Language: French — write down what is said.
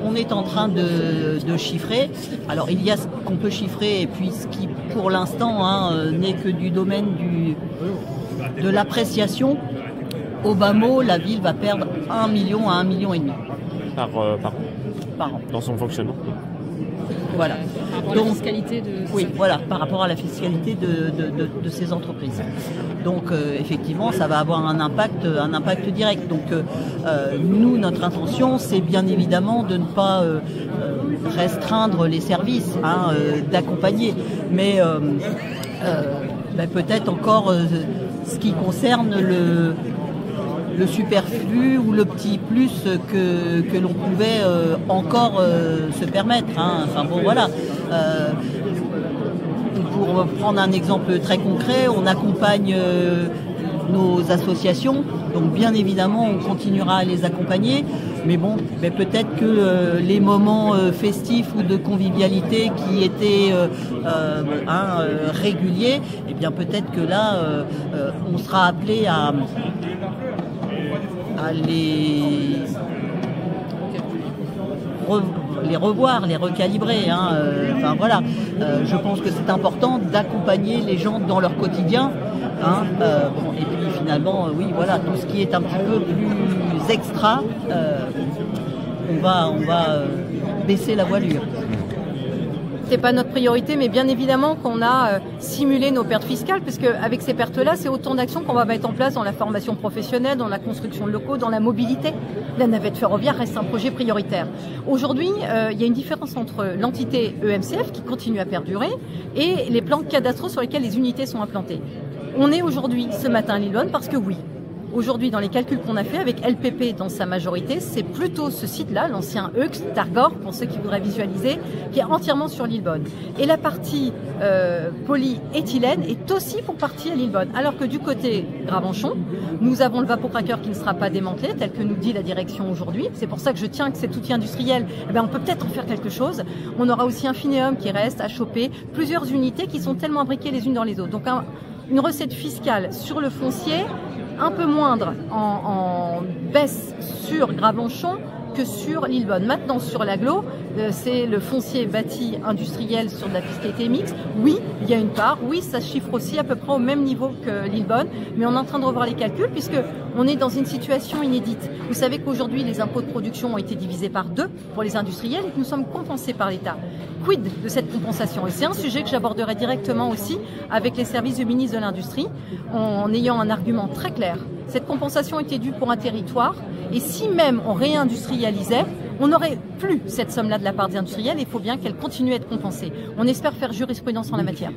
on est en train de chiffrer. Alors il y a ce qu'on peut chiffrer et puis ce qui pour l'instant n'est que du domaine de l'appréciation. Au bas mot, la ville va perdre 1 million à 1,5 million. Par an. Dans son fonctionnement. Voilà. Par rapport à la fiscalité de... Oui, voilà, par rapport à la fiscalité de ces entreprises. Donc effectivement, ça va avoir un impact direct. Donc nous, notre intention, c'est bien évidemment de ne pas restreindre les services, d'accompagner. Mais peut-être encore ce qui concerne le superflu ou le petit plus que l'on pouvait encore se permettre. Enfin bon, voilà. Pour prendre un exemple très concret, on accompagne nos associations, donc bien évidemment on continuera à les accompagner, mais bon, peut-être que les moments festifs ou de convivialité qui étaient réguliers, et bien peut-être que là on sera appelé à les revoir, les recalibrer. Enfin voilà, je pense que c'est important d'accompagner les gens dans leur quotidien. Et puis finalement, oui, voilà, tout ce qui est un petit peu plus extra, on va baisser la voilure. C'est pas notre priorité, mais bien évidemment qu'on a simulé nos pertes fiscales, puisque avec ces pertes-là, c'est autant d'actions qu'on va mettre en place dans la formation professionnelle, dans la construction de locaux, dans la mobilité. La navette ferroviaire reste un projet prioritaire. Aujourd'hui, il y a une différence entre l'entité EMCF qui continue à perdurer et les plans cadastraux sur lesquels les unités sont implantées. On est aujourd'hui, ce matin, à Lillebonne parce que oui. Aujourd'hui, dans les calculs qu'on a fait avec LPP dans sa majorité, c'est plutôt ce site-là, l'ancien EUX, Targor, pour ceux qui voudraient visualiser, qui est entièrement sur Lillebonne. Et la partie polyéthylène est aussi pour partie à Lillebonne. Alors que du côté Gravenchon, nous avons le vapocracker qui ne sera pas démantelé, tel que nous dit la direction aujourd'hui. C'est pour ça que je tiens que cet outil industriel, on peut peut-être en faire quelque chose. On aura aussi un Finéum qui reste à choper, plusieurs unités qui sont tellement imbriquées les unes dans les autres. Donc une recette fiscale sur le foncier, un peu moindre en baisse sur Gravenchon que sur Lillebonne. Maintenant, sur l'agglo, c'est le foncier bâti industriel sur de la fiscalité mixte. Oui, il y a une part. Oui, ça chiffre aussi à peu près au même niveau que Lillebonne. Mais on est en train de revoir les calculs puisque on est dans une situation inédite. Vous savez qu'aujourd'hui, les impôts de production ont été divisés par 2 pour les industriels et que nous sommes compensés par l'État. Quid de cette compensation? Et c'est un sujet que j'aborderai directement aussi avec les services du ministre de l'Industrie en ayant un argument très clair. Cette compensation était due pour un territoire et si même on réindustrialisait, on n'aurait plus cette somme-là de la part des industriels et il faut bien qu'elle continue à être compensée. On espère faire jurisprudence en la matière.